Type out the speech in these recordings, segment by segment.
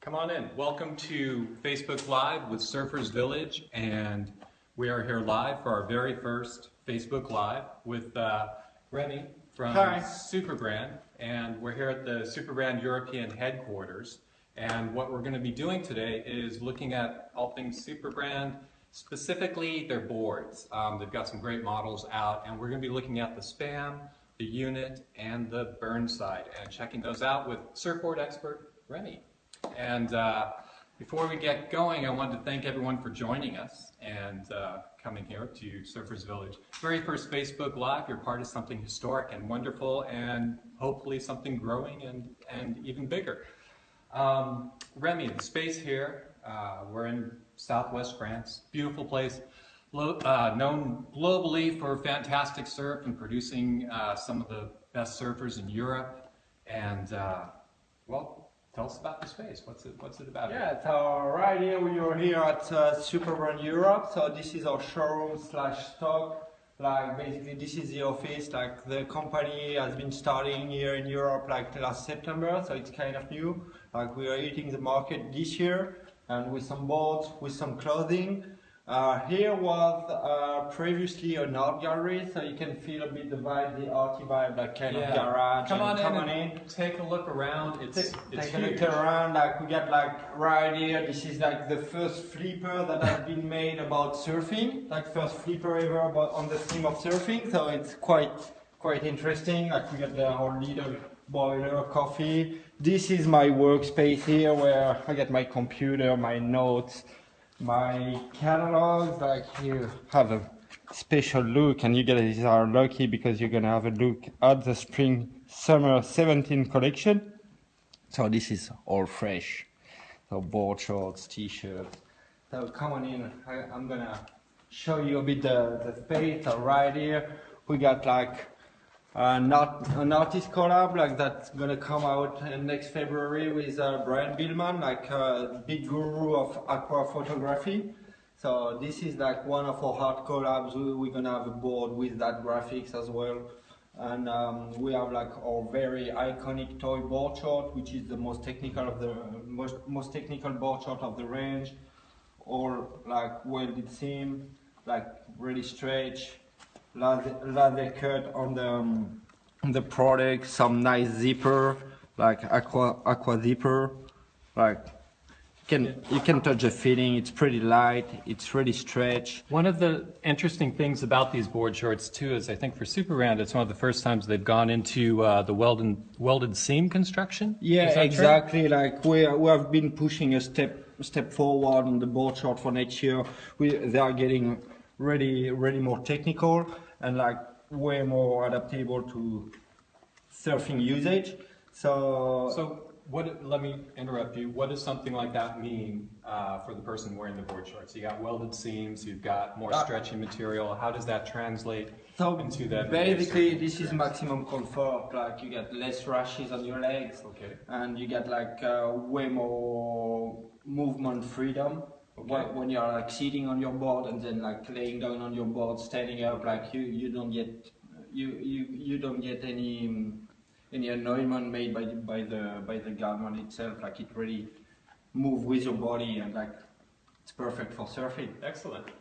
Come on in. Welcome to Facebook Live with Surfers Village, and we are here live for our very first Facebook Live with Remy from SUPERBRAND, and we're here at the SUPERBRAND European headquarters. And what we're going to be doing today is looking at all things SUPERBRAND, specifically their boards. They've got some great models out, and we're going to be looking at the SPAM, the unit, and the burn side, and checking those out with surfboard expert Remy. And before we get going, I wanted to thank everyone for joining us and coming here to Surfers Village. Very first Facebook Live. You're part of something historic and wonderful, and hopefully something growing and even bigger. Remy, the space here, we're in Southwest France. Beautiful place, known globally for fantastic surf and producing some of the best surfers in Europe. And well, tell us about the space. What's it about? Yeah, so right here we are here at SUPERBRAND Europe. So this is our showroom slash stock. Like basically this is the office. Like the company has been starting here in Europe like last September, so it's kind of new. Like we are hitting the market this year, and with some boards, with some clothing. Here was previously an art gallery, so you can feel a bit the vibe, the arty vibe, like kind of garage. Come on in. Take a look around. It's take a look around. Like we got like right here. This is like the first flipper that has been made about surfing. Like first flipper ever about on the theme of surfing. So it's quite interesting. Like we got our little boiler, coffee. This is my workspace here where I get my computer, my notes, my catalogs. Like you have a special look, and you guys are lucky because you're gonna have a look at the spring summer 17 collection. So this is all fresh, so board shorts, t-shirts. So come on in. I'm gonna show you a bit the space. So right here we got like an artist collab, like that's gonna come out next February with Brian Billman, like a big guru of aqua photography. So this is like one of our hard collabs. We're gonna have a board with that graphics as well, and we have like our very iconic toy board short, which is the most technical of the most technical board short of the range. All like welded seam, like really stretch. Leather cut on the product, some nice zipper, like aqua zipper. Like you can touch the fitting. It's pretty light. It's really stretch. One of the interesting things about these board shorts too is I think for SUPERBRAND it's one of the first times they've gone into the welded seam construction. Yeah, exactly. True? Like we have been pushing a step forward on the board short for next year. They are getting really more technical and like way more adaptable to surfing usage. So let me interrupt you. What does something like that mean for the person wearing the board shorts? You got welded seams, you've got more stretchy material. How does that translate into that? Basically, this is maximum comfort. Like you get less rashes on your legs, and you get like way more movement freedom. When you're like sitting on your board and then like laying down on your board, standing up, like you don't get any annoyance made by the garment itself. Like it really moves with your body, and like it's perfect for surfing. Excellent.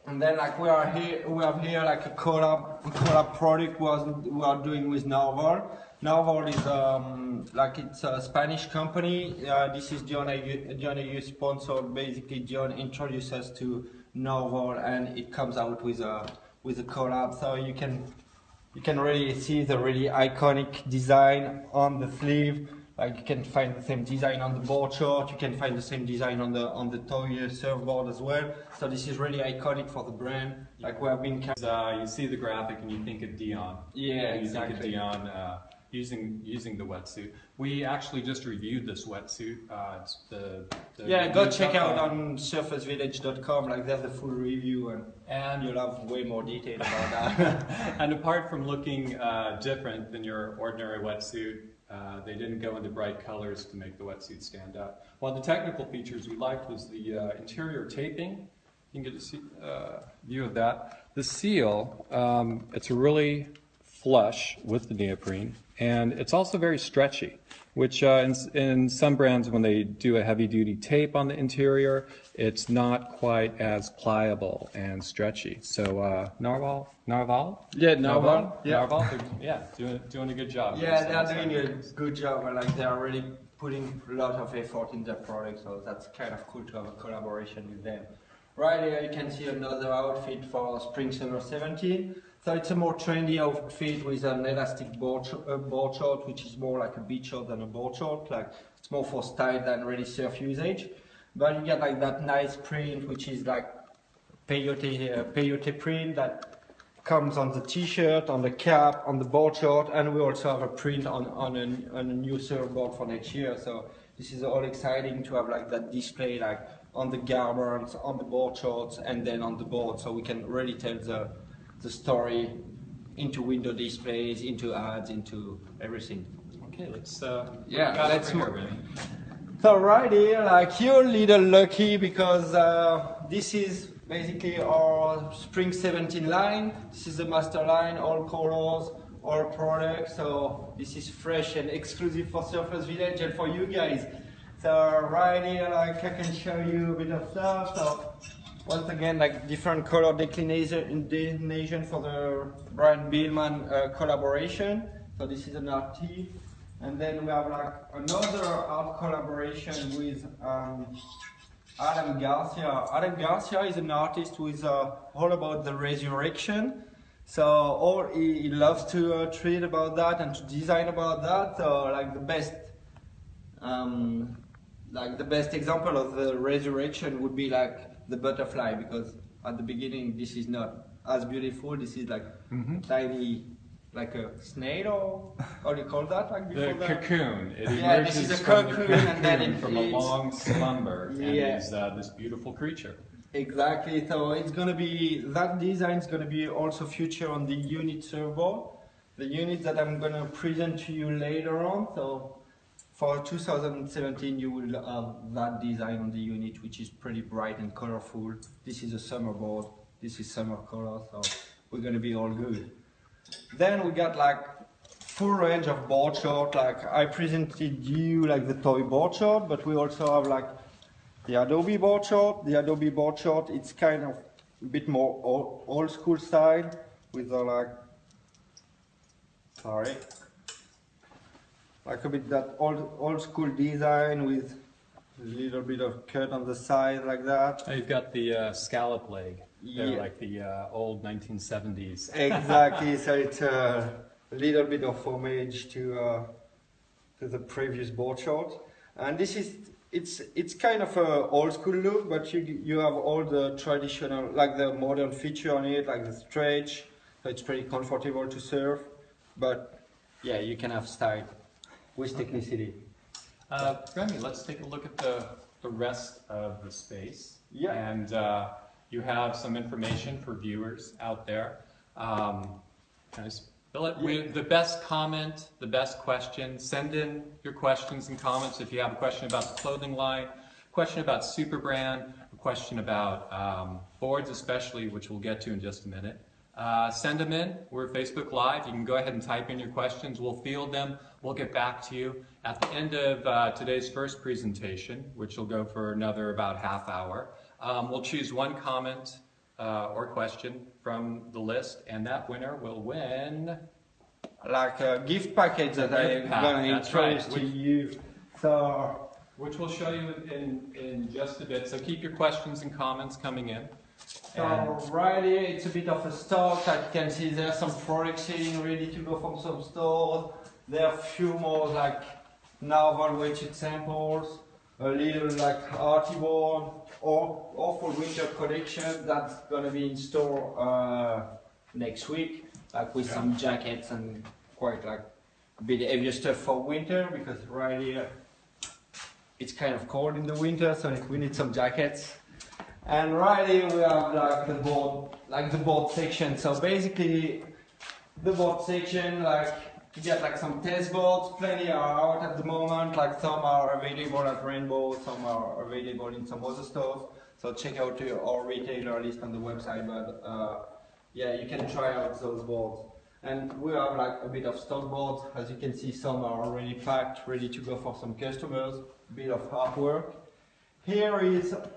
And then like we have here like a collab product we are doing with Narval. Narval is like it's a Spanish company. This is John Ayus sponsored. Basically, John introduced us to Narval, and it comes out with a collab. So you can really see the really iconic design on the sleeve. Like you can find the same design on the board short. You can find the same design on the toy surfboard as well. So this is really iconic for the brand. Like we have been. You see the graphic and you think of Dion. Yeah, exactly. You think of Dion using the wetsuit. We actually just reviewed this wetsuit. It's go check out on SurfersVillage.com. Like there's the full review, and you'll have way more detail about that. And apart from looking different than your ordinary wetsuit, they didn't go into bright colors to make the wetsuit stand out. One of the technical features we liked was the interior taping. You can get a view of that. The seal, it's really flush with the neoprene. And it's also very stretchy, which in some brands, when they do a heavy-duty tape on the interior, it's not quite as pliable and stretchy. So Narval? Yeah, Narval. Yeah. Narval, doing a good job. Yeah, they are doing a good job. Like they are really putting a lot of effort in their product, so that's kind of cool to have a collaboration with them. Right here you can see another outfit for Spring/Summer 17. So it's a more trendy outfit with an elastic board short, which is more like a beach short than a board short. Like it's more for style than really surf usage. But you get like that nice print, which is like peyote print that comes on the t-shirt, on the cap, on the board short, and we also have a print on a new surfboard for next year. So this is all exciting to have like that display like on the garments, on the board shorts, and then on the board, so we can really tell the story into window displays, into ads, into everything. Okay, let's So right here, like you're a little lucky because this is basically our Spring 17 line. This is the master line, all colors, all products. So this is fresh and exclusive for SurfersVillage and for you guys. So right here, like I can show you a bit of stuff. So once again, like different color declination for the Brian Billman collaboration. So this is an RT. And then we have like another art collaboration with Adam Garcia. Adam Garcia is an artist who is all about the resurrection. So he loves to treat about that and to design about that. So like the best example of the resurrection would be like the butterfly, because at the beginning this is not as beautiful. This is like tiny, like a snail, or how do you call that? Like before the cocoon. It this is a cocoon, and then it from a long slumber and is this beautiful creature. Exactly. So it's gonna be that design is gonna be also featured on the unit surfboard, the unit that I'm gonna present to you later on. So for 2017, you will have that design on the unit, which is pretty bright and colorful. This is a summer board. This is summer color, so we're gonna be all good. Then we got like full range of board short. Like I presented you like the toy board short, but we also have like the Adobe board short. The Adobe board short, it's kind of a bit more old school style with like a bit that old school design with a little bit of cut on the side like that. You've got the scallop leg. They're like the old 1970s. Exactly. So it's a little bit of homage to the previous board short, and this is it's kind of a old school look, but you have all the traditional, like the modern feature on it, like the stretch. So it's pretty comfortable to surf, but yeah, you can have style with technicity. Remy, let's take a look at the rest of the space. Yeah. And you have some information for viewers out there. The best comment, the best question, send in your questions and comments if you have a question about the clothing line, a question about SUPERBRAND, a question about boards especially, which we'll get to in just a minute. Send them in. We're Facebook Live. You can go ahead and type in your questions. We'll field them. We'll get back to you. At the end of today's first presentation, which will go for another about half hour, we'll choose one comment or question from the list, and that winner will win like a gift package that I'm going to introduce to you. So, which we'll show you in just a bit. So keep your questions and comments coming in. So right here, it's a bit of a stock. Like you can see, there's some products sitting ready to go from some stores. There are a few more like Narval weighted samples, a little like arty board, or for winter collection that's gonna be in store next week, like with some jackets and quite like a bit heavier stuff for winter, because right here it's kind of cold in the winter, so we need some jackets. And right here we have like the board section. So basically the board section, like you get like some test boards, plenty are out at the moment, like some are available at Rainbow, some are available in some other stores. So check out our retailer list on the website, but yeah, you can try out those boards. And we have like a bit of stock boards. As you can see, some are already packed, ready to go for some customers. A bit of artwork. Here is a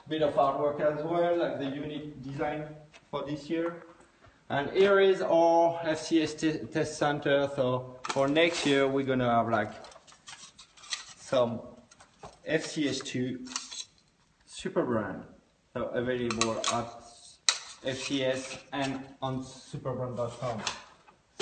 bit of artwork as well, like the unique design for this year. And here is our FCS test center. So for next year, we're gonna have like some FCS2 SUPERBRAND, so available at FCS and on SUPERBRAND.com.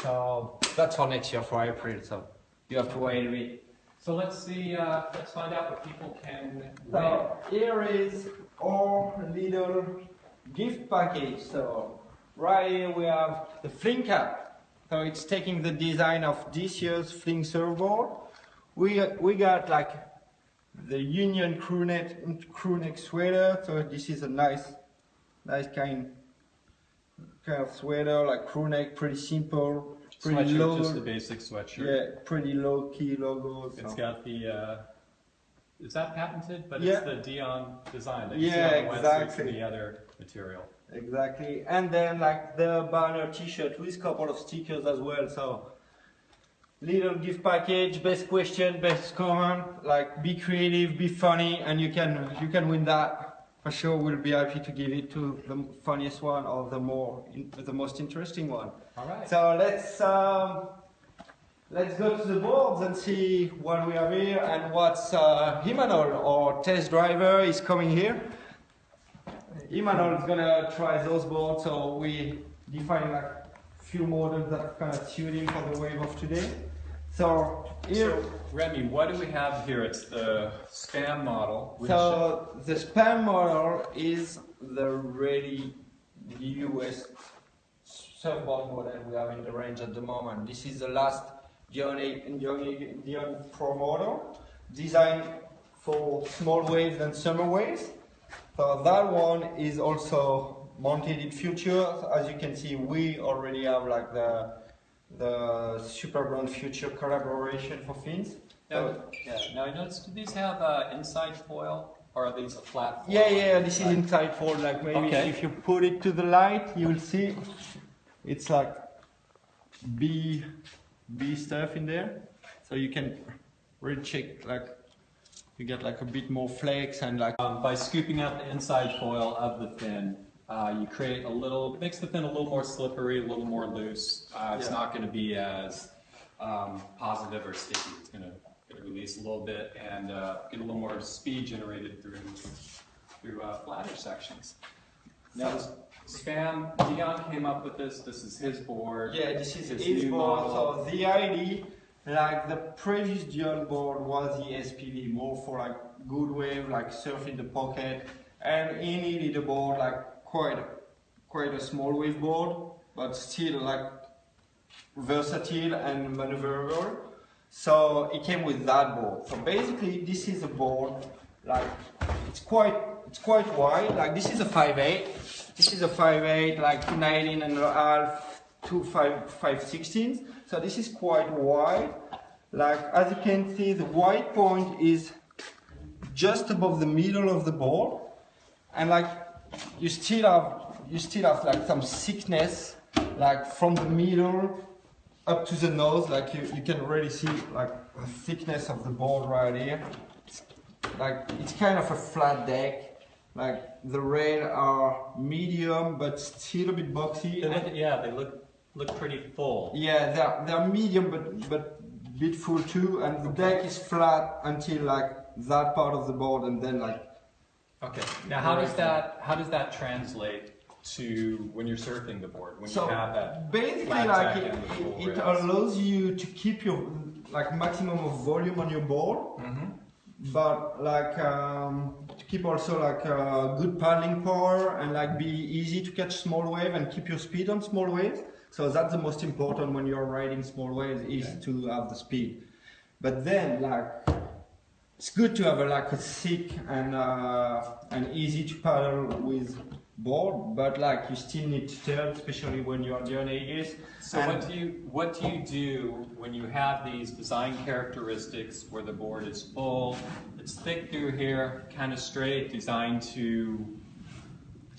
So that's for next year, for April. So you have to wait a bit. So let's see. Let's find out what people can win. So here is our little gift package. So right here we have the fling cap. So it's taking the design of this year's fling surfboard. We got like the Union crew neck sweater. So this is a nice kind of sweater, like crew neck, pretty simple, pretty Sweatshirt, low. just the basic sweatshirt. Yeah, pretty low key logo. So. It's got the. Is that patented? But Yeah. it's the Dion design that Yeah, you see on the wetsuits exactly. and the other material. Exactly, and then like the banner T-shirt with a couple of stickers as well. So little gift package, best question, best comment. Like be creative, be funny, and you can win that for sure. We'll be happy to give it to the funniest one or the most interesting one. All right. So let's go to the boards and see what we have here and what's Imanol, our test driver, is coming here. Imanol is gonna try those boards, so we define like a few models that kind of suit him for the wave of today. So here, So, Remy, what do we have here? It's the Spam model. Which, so the Spam model is the really newest surfboard model we have in the range at the moment. This is the last Dion Pro model, designed for small waves and summer waves. So that one is also mounted in Future. As you can see, we already have like the SUPERBRAND Future collaboration for fins. now, now I noticed, do these have inside foil or are these a flat foil? Yeah, this is inside fold. Like maybe Okay. if you put it to the light, you will see it's like bee stuff in there. So you can really check, like you get like a bit more flakes and like. By scooping out the inside foil of the fin, you create makes the fin a little more slippery, a little more loose. It's Yeah. not going to be as positive or sticky. It's going to release a little bit and get a little more speed generated through flatter sections. Now, Spam, Dion came up with this. This is his board. Yeah, this is his his new board. model. So the idea, like the previous Dion board, was the SPV, more for like good wave, like surf in the pocket, and he needed a board like quite a small wave board, but still like versatile and maneuverable. So it came with that board. So basically, this is a board like it's quite wide. Like this is a 5/8. This is a 5/8, like 19.5 to 5/16. So this is quite wide. Like as you can see, the wide point is just above the middle of the board, and like you still have like some thickness, like from the middle up to the nose. Like you can really see like the thickness of the board right here. Like it's kind of a flat deck. Like the rails are medium but still a bit boxy. They look pretty full. Yeah, they're medium but bit full too, and the deck is flat until like that part of the board, and then like. Okay. Now, how does that translate to when you're surfing the board? When So you have that basically, flat like deck and the full it rails? allows you to keep your like maximum of volume on your board, but like to keep also like good paddling power and like be easy to catch small wave and keep your speed on small waves. So that's the most important when you're riding small waves, is to have the speed. But then like it's good to have like a thick and easy to paddle with board, but like you still need to turn, especially when you're on the ages. So what do you do when you have these design characteristics where the board is full, it's thick through here, kind of straight, designed to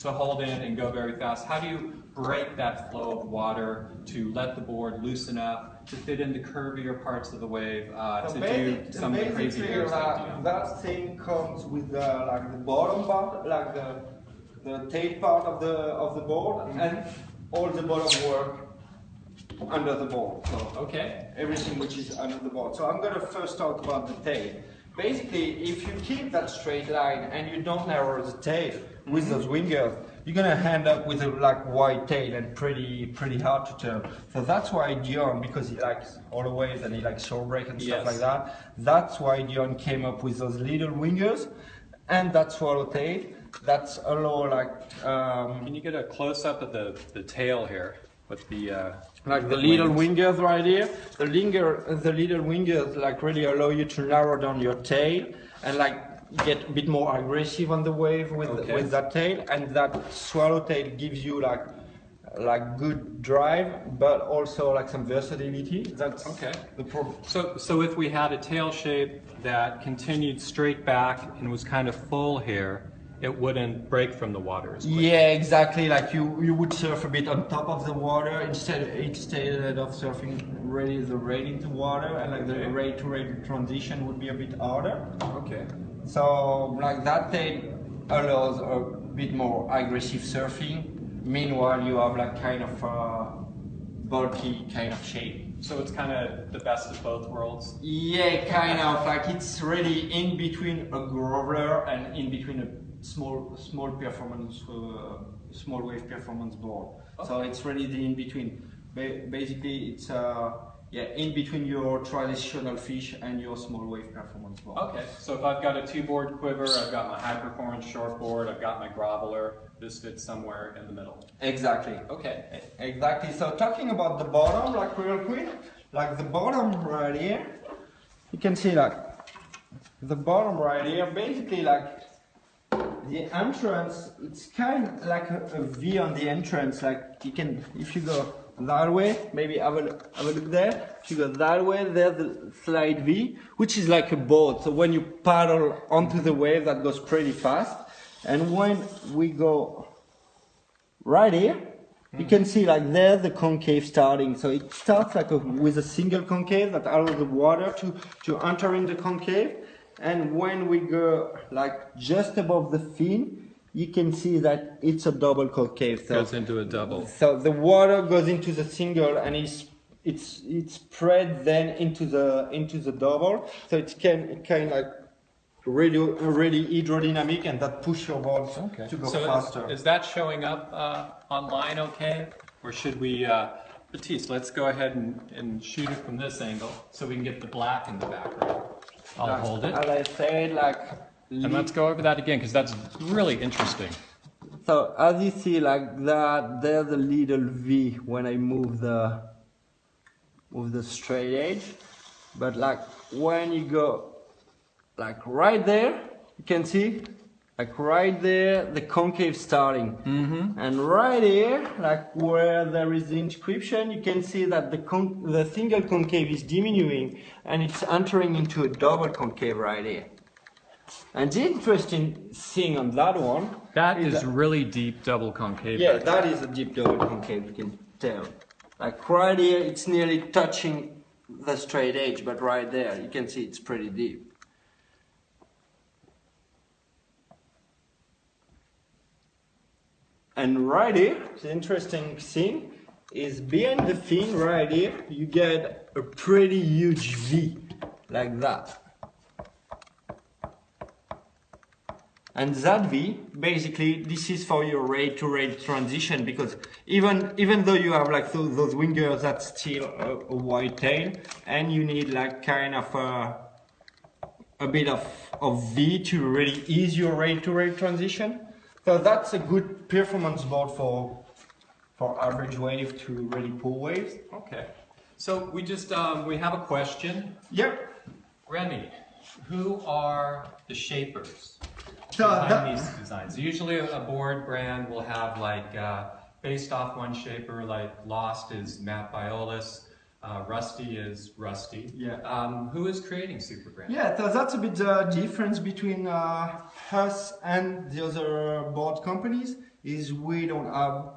to hold in and go very fast. How do you break that flow of water to let the board loosen up, to fit in the curvier parts of the wave, to do some of the crazy airs that thing comes with like the bottom part, like the tail part of the board, and all the bottom work under the board. So okay, everything which is under the board. So I'm going to first talk about the tail. Basically, if you keep that straight line and you don't narrow the tail with those wingers, you're going to end up with a like wide tail and pretty hard to turn. So that's why Dion, because he likes all the waves and he likes shore break and stuff like that, that's why Dion came up with those little wingers and that swallowtail. That's allow like. Can you get a close up of the tail here with the like the little wingers right here? The little wingers like really allow you to narrow down your tail and like get a bit more aggressive on the wave with that tail, and that swallowtail gives you like good drive, but also like some versatility. That's the problem. So if we had a tail shape that continued straight back and was kind of full here, it wouldn't break from the water as quickly. Yeah, exactly. Like you would surf a bit on top of the water instead of surfing right into water, and like the rate to rate transition would be a bit harder. Okay. So like that tail allows a bit more aggressive surfing. Meanwhile, you have like kind of a bulky kind of shape. So it's kind of the best of both worlds? Yeah, kind of. Like it's really in between a groveler and in between a small performance, small wave performance board. Okay. So it's really the in between. Basically, it's in between your traditional fish and your small wave performance board. Okay, so if I've got a 2-board quiver, I've got my high performance short board, I've got my groveler, this fits somewhere in the middle. Exactly. Okay. Exactly. So talking about the bottom, like real quick, like the bottom right here, you can see like the bottom right here, basically like the entrance, it's kind of like a V on the entrance. Like you can, if you go that way, maybe have a look there. If you go that way, there's the slight V, which is like a boat. So when you paddle onto the wave, that goes pretty fast. And when we go right here, you can see like there's the concave starting. So it starts like with a single concave that allows the water to enter in the concave. And when we go like just above the fin, you can see that it's a double concave. So goes into a double. So the water goes into the single and it's spread then into the double. So it can like really hydrodynamic, and that push your board to go faster. Is that showing up online okay? Or should we, Baptiste, let's go ahead and shoot it from this angle so we can get the black in the background. I'll hold it. As I said, like... And let's go over that again, because that's really interesting. So as you see, like that, there's a little V when I move the straight edge. But like when you go like right there, you can see like right there the concave starting. And right here, like where there is the inscription, you can see that the single concave is diminuing and it's entering into a double concave right here. And the interesting thing on that one, that is really deep double concave. Yeah, that is a deep double concave, you can tell. Like right here, it's nearly touching the straight edge, but right there, you can see it's pretty deep. And right here, the interesting thing is behind the fin right here, you get a pretty huge V, like that. And that V, basically, this is for your rate-to-rate transition, because even though you have like those wingers, that's still a wide tail, and you need like kind of a bit of V to really ease your rate-to-rate transition. So that's a good performance board for average wave to really pull waves. Okay. So we just we have a question. Yep. Remy, who are the shapers behind these designs? Usually a board brand will have like based off one shaper, like Lost is Matt Biolis, Rusty is Rusty. Yeah. Who is creating SUPERBRAND? Yeah, so that's a bit the difference between us and the other board companies, is we don't have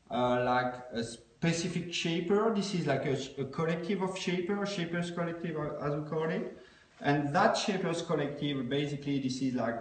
like a specific shaper. This is like a collective of shapers collective as we call it. And that shapers collective, basically this is like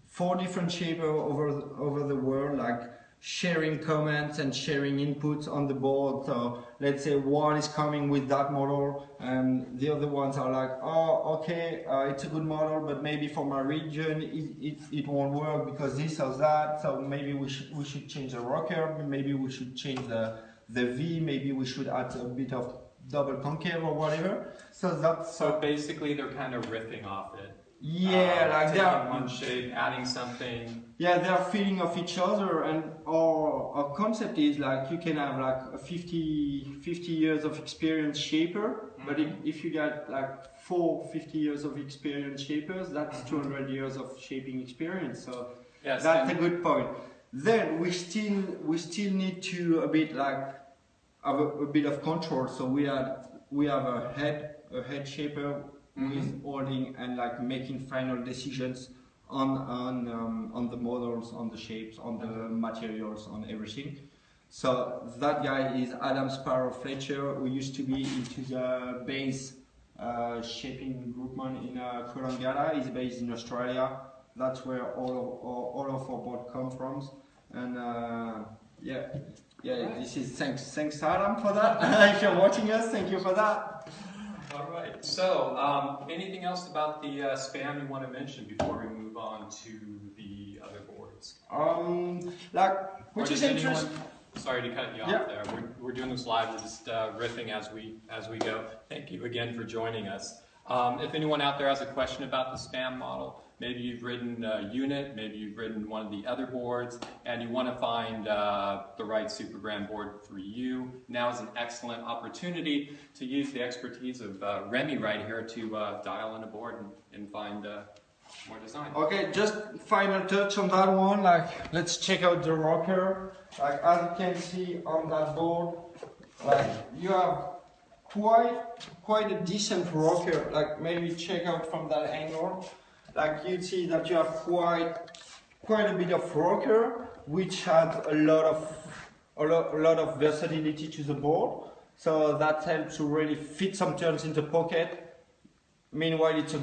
4 different shapers over the world, like sharing comments and sharing inputs on the board. So let's say one is coming with that model and the other ones are like, oh, okay, it's a good model, but maybe for my region it won't work because this or that. So maybe we should change the rocker, maybe we should change the V, maybe we should add a bit of double concave or whatever. So basically they're kind of riffing off it. Yeah, like taking one shape, adding something. Yeah, they are feeding off each other, and our concept is like you can have like a 50 years of experience shaper, but if you get like 50 years of experience shapers, that's 200 years of shaping experience. So yes, that's a good point. Then we still need to a bit like have a bit of control. So we have a head shaper who is holding and like making final decisions on the models, on the shapes, on the materials, on everything. So that guy is Adam Sparrow-Fletcher, who used to be into the base shaping groupman in Coolangatta. He's based in Australia. That's where all of our board come from. And yeah, this is thanks Adam for that. If you're watching us, thank you for that. All right. So, anything else about the spam you want to mention before we move on to the other boards? Which is interesting. Sorry to cut you off there. We're doing this live. We're just riffing as we go. Thank you again for joining us. If anyone out there has a question about the spam model, maybe you've written a unit, maybe you've written one of the other boards, and you want to find the right SUPERBRAND board for you, now is an excellent opportunity to use the expertise of Remy right here to dial in a board and find more design. Okay, just final touch on that one. Like, let's check out the rocker. Like, as you can see on that board, like you have quite a decent rocker. Like, maybe check out from that angle. Like, you see that you have quite a bit of rocker, which has a lot of versatility to the board. So that helps to really fit some turns in the pocket. Meanwhile, it's a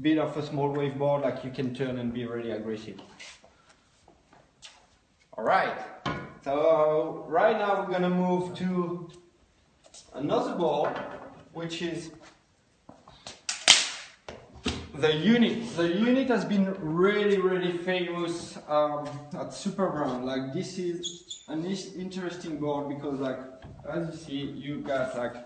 bit of a small wave board, like you can turn and be really aggressive. All right. So right now we're gonna move to another board, which is the unit. The unit has been really famous at SUPERBRAND. Like, this is an interesting board because, like, as you see, you got like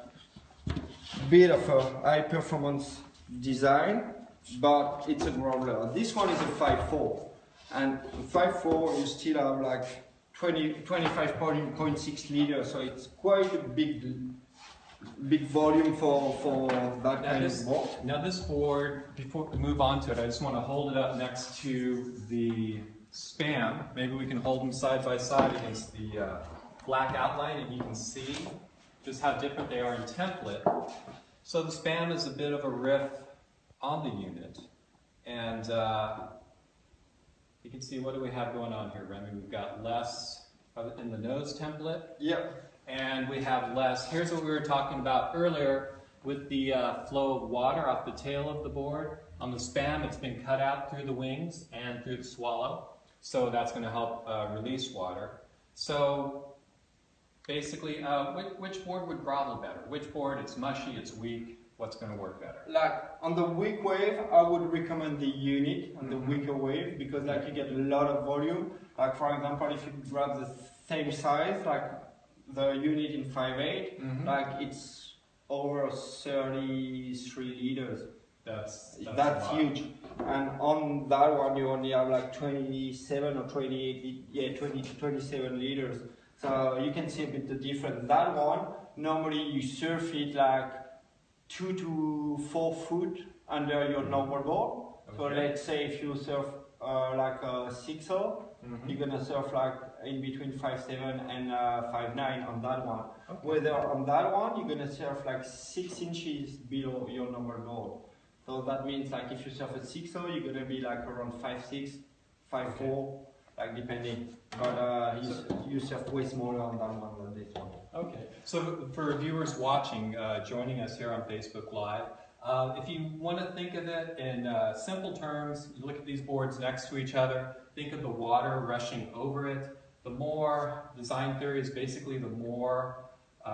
bit of a high performance design, but it's a groveler. This one is a 5.4, and 5.4 you still have like 25.6 liters, so it's quite a big volume for that kind of board. Now this board, before we move on to it, I just want to hold it up next to the spam. Maybe we can hold them side by side against the black outline, and you can see just how different they are in template. So the spam is a bit of a riff on the unit, and you can see, what do we have going on here, Remy? We've got less in the nose template. Yep. And we have less. Here's what we were talking about earlier with the flow of water off the tail of the board. On the spam, it's been cut out through the wings and through the swallow, so that's going to help release water. So basically, which board would grovel better? Which board, it's mushy, it's weak, what's going to work better? Like, on the weak wave, I would recommend the unit on the weaker wave, because like you get a lot of volume. Like, for example, if you grab the same size, like the unit in 5.8, like it's over 33 liters. That's huge. And on that one, you only have like 27 or 28, 20 to 27 liters. So you can see a bit the difference. That one, normally you surf it like 2 to 4 foot under your normal board. Okay. So let's say if you surf like a 6.0, you're gonna surf like in between 5.7 and 5.9 on that one. Okay. Whether on that one, you're gonna surf like 6 inches below your normal board. So that means like if you surf at 6.0, you're gonna be like around 5.6, 5.4. Okay. like depending. But you surf way smaller on that one than this one. Okay, so for viewers watching, joining us here on Facebook Live, if you want to think of it in simple terms, you look at these boards next to each other, think of the water rushing over it. The more, design theory is basically the more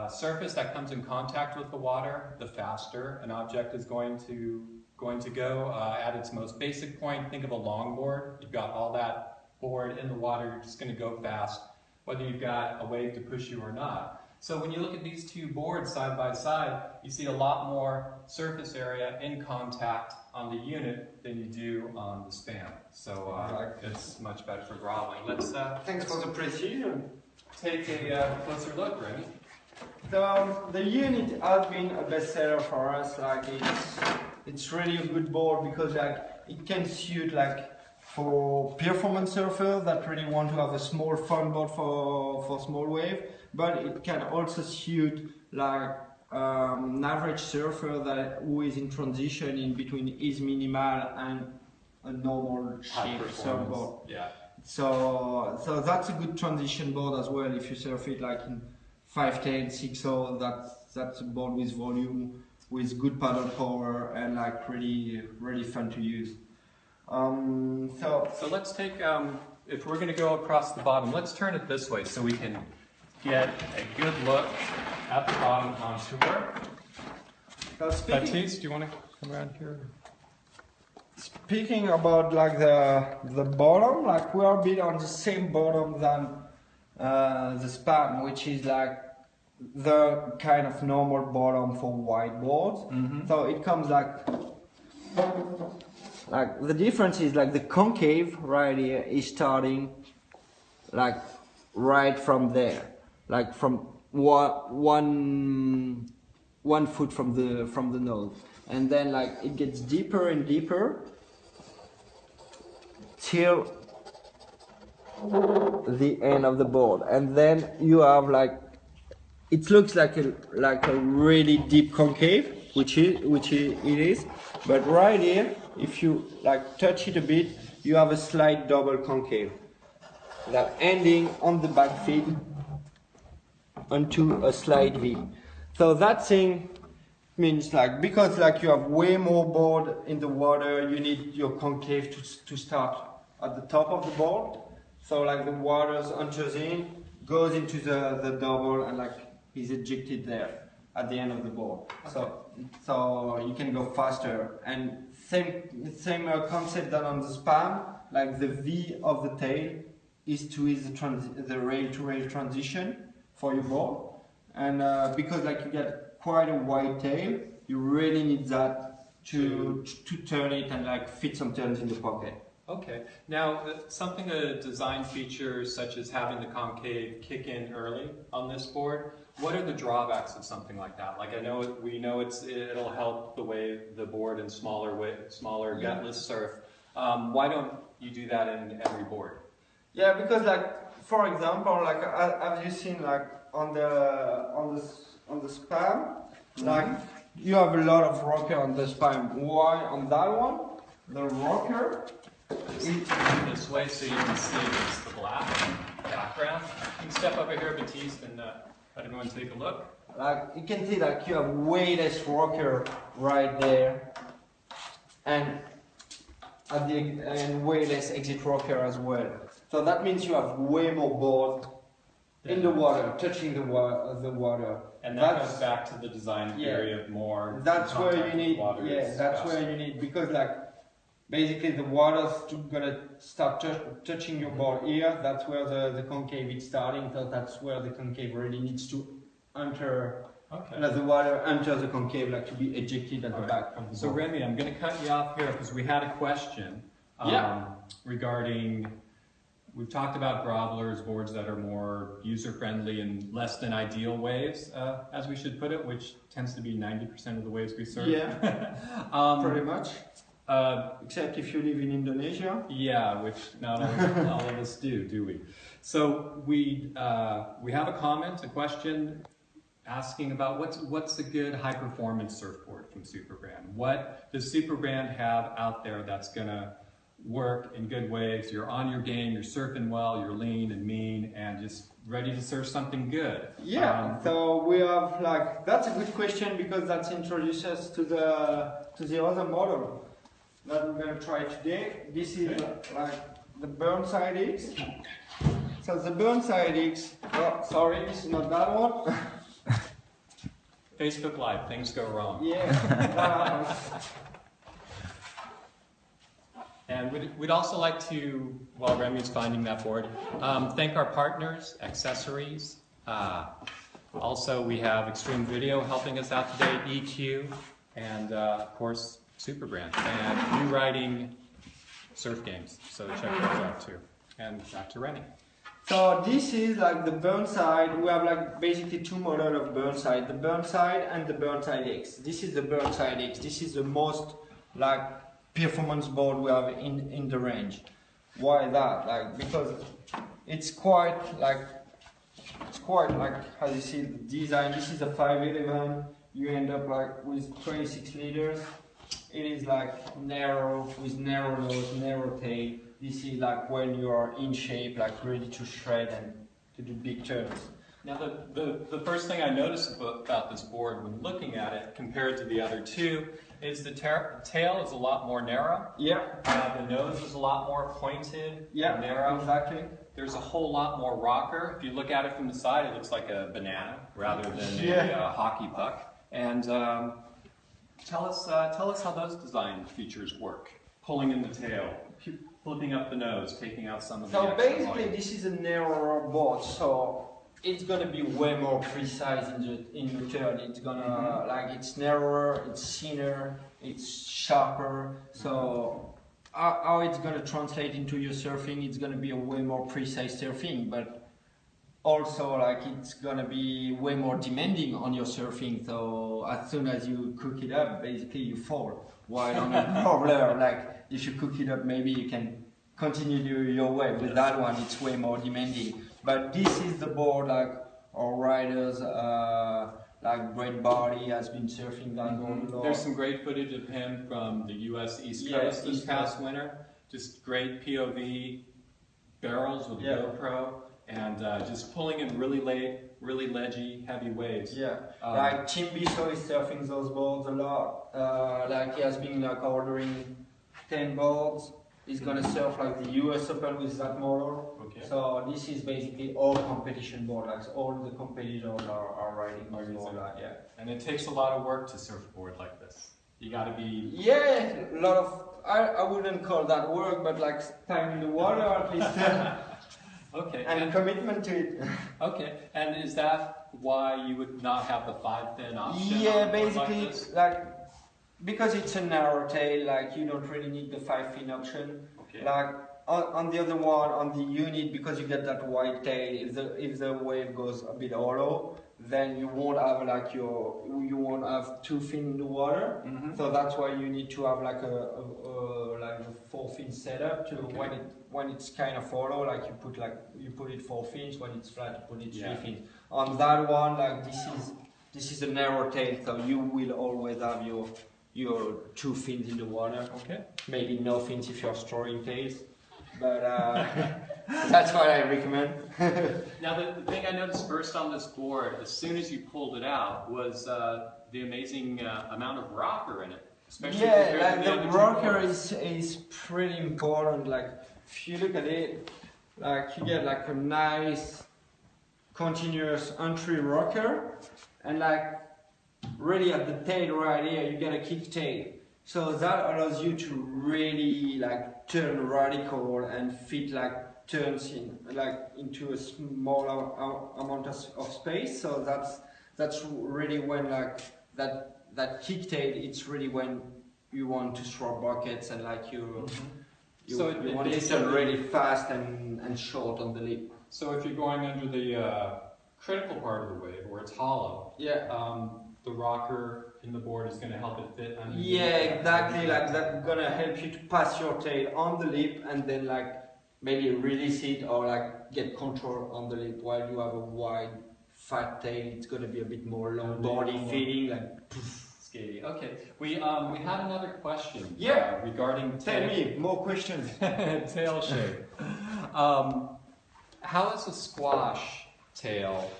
surface that comes in contact with the water, the faster an object is going to go. At its most basic point, think of a longboard. You've got all that board in the water, you're just going to go fast, whether you've got a wave to push you or not. So when you look at these two boards side by side, you see a lot more surface area in contact on the unit than you do on the span. So it's much better for groveling. Let's thanks for the precision. Take a closer look, Remy. The unit has been a bestseller for us. Like it's really a good board because like it can suit like for performance surfers that really want to have a small fun board for small wave, but it can also suit like an average surfer who is in transition in between his minimal and a normal shape surfboard. Yeah. So that's a good transition board as well. If you surf it like in 510, 6.0, that's a board with volume, with good paddle power, and like really fun to use. So let's take, if we're going to go across the bottom, let's turn it this way so we can get a good look at the bottom on tour. Baptiste, do you want to come around here? Speaking about like the bottom, like we are a bit on the same bottom than the span, which is like the kind of normal bottom for wide boards. So it comes like the difference is like the concave right here is starting like right from there, like from one foot from the nose, and then like it gets deeper and deeper till the end of the board, and then you have like it looks like a really deep concave, which it is, but right here, if you like touch it a bit, you have a slight double concave that ending on the back feet onto a slight V. So that thing means like, because like you have way more board in the water, you need your concave to start at the top of the board. So like the water enters in, goes into the double, and like is ejected there at the end of the board. Okay. So you can go faster, and same concept than on the span. Like the V of the tail is to ease the rail to rail transition for your board, and because like you get quite a wide tail, you really need that to turn it and like fit some turns in the pocket. Okay. Now, something a design feature such as having the concave kick in early on this board, what are the drawbacks of something like that? Like we know it'll help the board in smaller gutless surf. Why don't you do that in every board? Yeah, because like for example, like have you seen like on the span, like you have a lot of rocker on the span. Why on that one? The rocker. This way so you can see it's the black background. You can step over here, Baptiste, and let everyone take a look. Like you can see that you have way less rocker right there, and way less exit rocker as well. So that means you have way more board in the water, touching the water. And that goes back to the design theory of more. That's where you need. Yeah, that's where you need, because like basically the water's gonna start touching your board here. That's where the concave is starting. So that's where the concave really needs to enter. Okay. Let the water enter the concave, like to be ejected at the back from the board. So Remy, I'm going to cut you off here because we had a question regarding. We've talked about grovelers, boards that are more user-friendly and less than ideal waves, as we should put it, which tends to be 90% of the waves we serve. Yeah, pretty much. Except if you live in Indonesia. Yeah, which not all of us do we? So we have a comment, a question, asking about what's a good high-performance surfboard from SUPERBRAND. What does SUPERBRAND have out there that's gonna work in good waves. You're on your game, you're surfing well, you're lean and mean, and just ready to surf something good. Yeah, so we have like, that's a good question because that introduces us to the other model that we're going to try today. This is like the Burnside X. So the Burnside X, oh sorry, this is not that one. Facebook Live, things go wrong. Yeah. And we'd also like to, while Remy's finding that board, thank our partners, Accessories. Also, we have Extreme Video helping us out today, EQ, and of course, SUPERBRAND, and New Writing Surf Games. So check those out too. And back to Remy. So this is like the Burnside. We have like basically two models of Burnside, the Burnside and the Burnside X. This is the Burnside X. This is the most like performance board we have in the range. Why that? Like because it's quite like how you see the design. This is a 511. You end up like with 26 liters. It is like narrow with narrow nose, narrow tail. This is like when you are in shape, like ready to shred and to do big turns. Now the first thing I noticed about this board when looking at it compared to the other two is the tail is a lot more narrow. Yeah. The nose is a lot more pointed, narrow. Exactly. There's a whole lot more rocker. If you look at it from the side, it looks like a banana rather than a hockey puck. And tell us how those design features work. Pulling in the tail, flipping up the nose, taking out some of the extra basically volume. this is a narrower board, so it's gonna be way more precise in the turn. It's gonna like it's narrower, it's thinner, it's sharper. So how it's gonna translate into your surfing, it's gonna be a way more precise surfing, but also like it's gonna be way more demanding on your surfing. So as soon as you cook it up, basically you fall. While on a crawler, like if you cook it up, maybe you can continue your wave. With that one, it's way more demanding. But this is the board like our riders, like Brett Barty has been surfing that board a lot. There's some great footage of him from the U.S. East Coast this past winter. Just great POV barrels with a GoPro and just pulling in really late, really ledgy, heavy waves. Yeah, like Tim Bissell is surfing those boards a lot. Like he has been like ordering 10 boards. He's gonna surf like the US Open with that model. Okay. So this is basically all competition board. Like all the competitors are riding this board. Yeah. And it takes a lot of work to surf a board like this. You gotta be. Yeah, a lot of. I wouldn't call that work, but like time in the water at least. Okay. And commitment to it. Okay. And is that why you would not have the 5-fin option? Yeah, basically, like because it's a narrow tail, like you don't really need the 5-fin option. Okay. Like on the other one, on the unit, because you get that wide tail, if the wave goes a bit hollow, then you won't have like you won't have 2 fins in the water. So that's why you need to have like a 4-fin setup to when it's kind of hollow, like you put it 4 fins. When it's flat, you put it 3 fins. On that one, like this is a narrow tail, so you will always have your 2 fins in the water. Okay. Maybe no fins if you're storing tails, but that's what I recommend. Now the thing I noticed first on this board, as soon as you pulled it out, was the amazing amount of rocker in it. Especially like the rocker is pretty important. Like if you look at it, like you get like a nice continuous entry rocker, and like really at the tail right here, you get a kick tail. So that allows you to really like turn radical and fit like turns into a small amount of space. So that's really when like that kick tail, it's really when you want to throw buckets and like you want to turn really fast and short on the lip. So if you're going under the critical part of the wave where it's hollow, the rocker in the board is going to help it fit underneath. Yeah, exactly. Like that's gonna help you to pass your tail on the lip and then like maybe release it or like get control on the lip. While you have a wide fat tail, it's gonna be a bit more long body feeling like. Poof. Skating. Okay. We had another question. Yeah. Regarding Tell me more questions. tail shape. How does a squash tail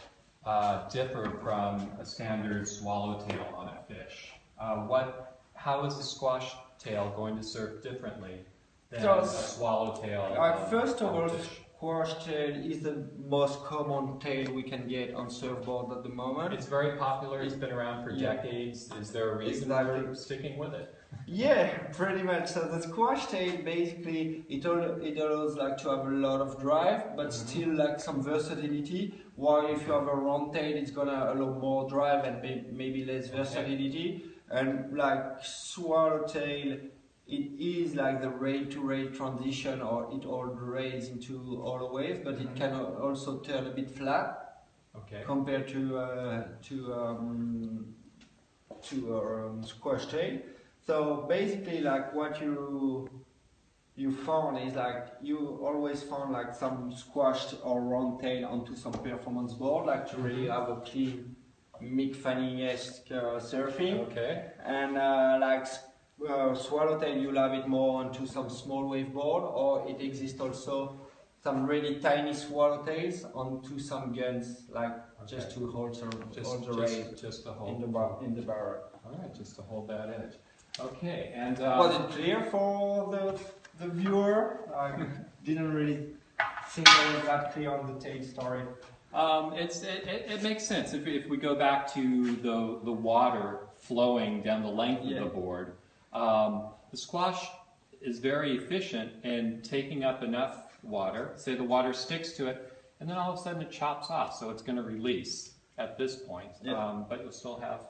differ from a standard swallowtail on a fish? How is a squash tail going to surf differently than a swallowtail? First of on all, a fish? squash tail is the most common tail we can get on surfboard at the moment. It's very popular. It's been around for decades. Is there a reason we're sticking with it? Yeah, pretty much. So the squash tail basically it allows like to have a lot of drive, but still like some versatility. While if you have a round tail, it's gonna allow more drive and maybe less versatility. And like swallowtail, it is like the rail-to-rail transition, or it all rails into all the waves, but it can also turn a bit flat compared to squash tail. So basically, like what you found is like you always found like some squashed or round tail onto some performance board, like to really have a clean Mick Fanning-esque surfing. Okay. And like swallowtail, you'll have it more onto some small wave board, or it exists also some really tiny swallowtails onto some guns, like just to hold the rail just to hold in the barrel. All right, just to hold that edge. Okay, and was it clear for the viewer? I didn't really think I was that clear on the tail story. It makes sense if we go back to the water flowing down the length of the board. The squash is very efficient in taking up enough water. Say the water sticks to it, and then all of a sudden it chops off, so it's going to release at this point. But you'll still have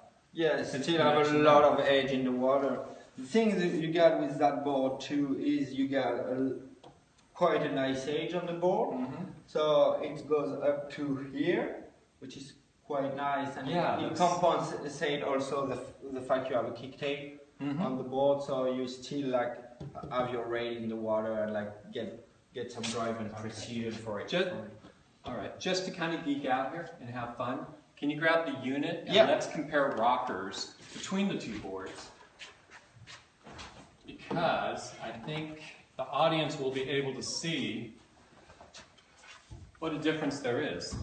still have a lot of edge in the water. The thing that you got with that board too is you got quite a nice edge on the board. So it goes up to here, which is quite nice, and it compensates also the fact you have a kick tail on the board, so you still like have your rail in the water and like get some drive and precision for it. Alright, just to kind of geek out here and have fun, can you grab the unit and let's compare rockers between the two boards, because I think the audience will be able to see what a difference there is.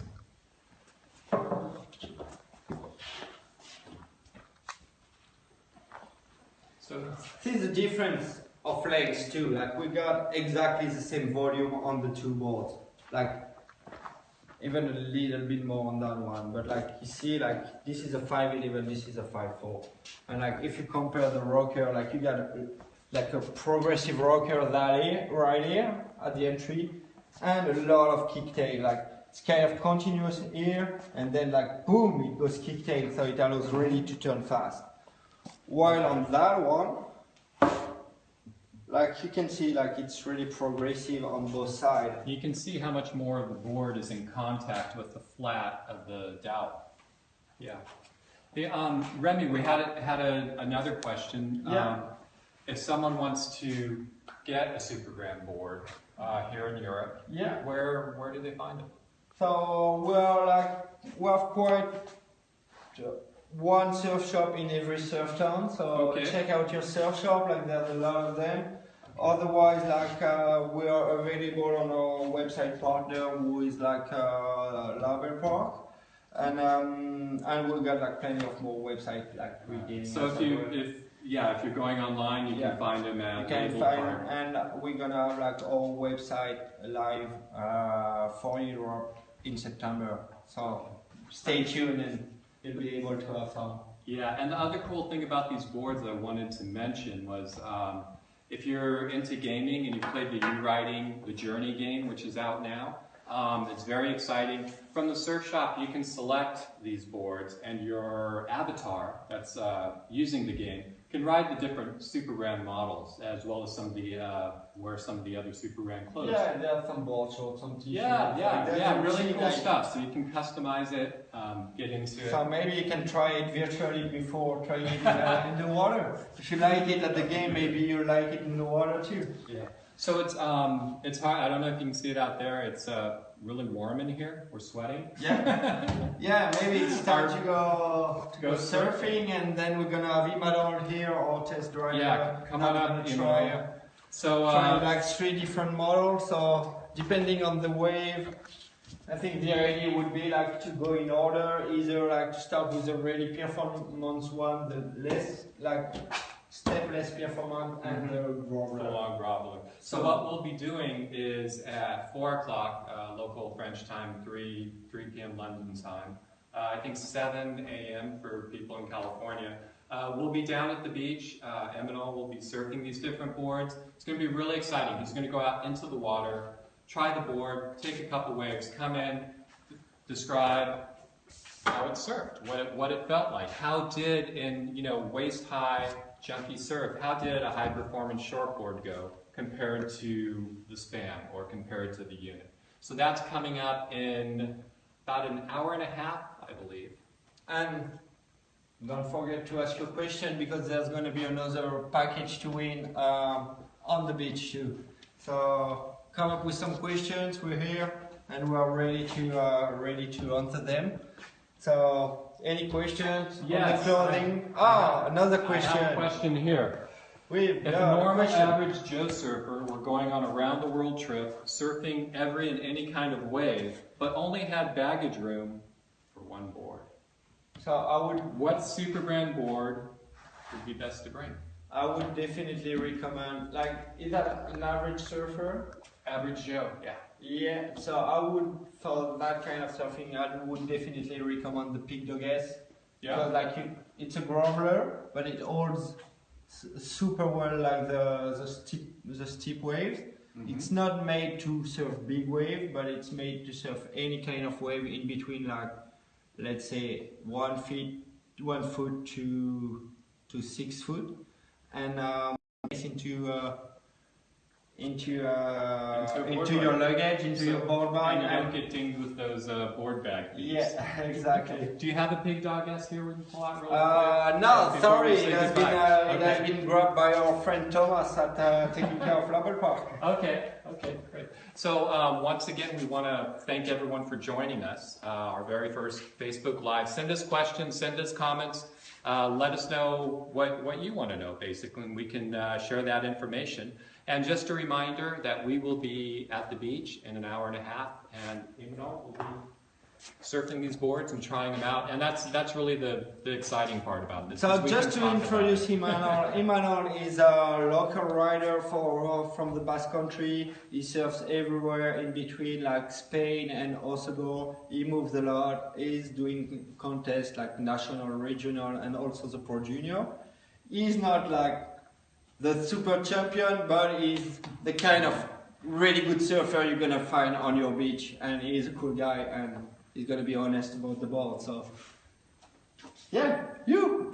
So see the difference of legs too. Like we got exactly the same volume on the two boards. Like even a little bit more on that one. But like you see, like this is a 511, this is a 5.4. And like if you compare the rocker, like you got like a progressive rocker right here at the entry, and a lot of kick tail. Like it's kind of continuous here, and then like boom, it goes kick tail, so it allows really to turn fast. While on that one, like you can see, like it's really progressive on both sides. You can see how much more of the board is in contact with the flat of the dowel. Yeah. Remy, we had another question. If someone wants to get a SUPERBRAND board here in Europe, where do they find it? So we have quite one surf shop in every surf town. So check out your surf shop. Like there's a lot of them. Otherwise, like we are available on our website partner, who is like Label Park, and we've got like plenty of more websites like reading. So if you're going online, you can find them at Label Park. And we're gonna have like our website live for Europe in September. So stay tuned and you'll be able to have some. Yeah, and the other cool thing about these boards that I wanted to mention was if you're into gaming and you played the U-Riding, the Journey game, which is out now, it's very exciting. From the surf shop, you can select these boards, and your avatar that's using the game can ride the different SUPERBRAND models, as well as some of the wear some of the other SUPERBRAND clothes. Yeah, there are some board shorts, some t-shirts. Yeah, really cool stuff. So you can customize it, get into it. So maybe you can try it virtually before trying it in the water. If you like it at the game, maybe you like it in the water too. Yeah. So it's hard. I don't know if you can see it out there. It's really warm in here. We're sweating. Yeah, yeah. Maybe it's time to go surfing, and then we're gonna have Emmanuel here or test drive. Yeah, come on up. Try. Try like 3 different models. So depending on the wave, I think the idea would be like to go in order. Either like to start with the really performance one, the less like step less performance, and the groveler. Full-on groveler. So what we'll be doing is at 4 o'clock local French time, 3 p.m. London time. I think 7 a.m. for people in California. We'll be down at the beach. Emmanuel will be surfing these different boards. It's going to be really exciting. He's going to go out into the water, try the board, take a couple waves, come in, describe how it surfed, what it felt like. How did, in waist-high junky surf, how did a high-performance shortboard go compared to the span or compared to the unit? So that's coming up in about an hour and a half, I believe. And don't forget to ask your question, because there's going to be another package to win on the beach too. So come up with some questions. We're here and we are ready to answer them. So any questions? Yes, on the clothing? Another question. I have a question here. If a normal average Joe surfer were going on a round the world trip, surfing every and any kind of wave, but only had baggage room for one board, what SUPERBRAND board would be best to bring? I would definitely recommend, like, is that an average surfer? Average Joe, yeah. Yeah, so I would, for that kind of surfing, I would definitely recommend the Peak Dog S. Yeah. Because like it's a groveler, but it holds super well like the steep waves. Mm-hmm. It's not made to surf big wave, but it's made to surf any kind of wave in between, like let's say 1 foot to 6 foot, and it's into your luggage, into your board bag. And you don't get dinged with those board bag thieves. Yeah, exactly. Do you have a Big Dog S here we can pull out really quick? No, sorry, it has been grabbed by our friend Thomas at taking care of Label Park. Okay, great. So once again, we want to thank everyone for joining us, our very first Facebook Live. Send us questions, send us comments. Let us know what you want to know, basically, and we can share that information. And just a reminder that we will be at the beach in an hour and a half, and we'll be surfing these boards and trying them out, and that's really the exciting part about this. So just to introduce Emmanuel is a local rider from the Basque Country. He surfs everywhere in between, like Spain and Osogbo. He moves a lot. He's doing contests like national, regional, and also the Pro Junior. He's not like the super champion, but he's the kind of really good surfer you're gonna find on your beach, and he's a cool guy, and he's gonna be honest about the board. So yeah, you.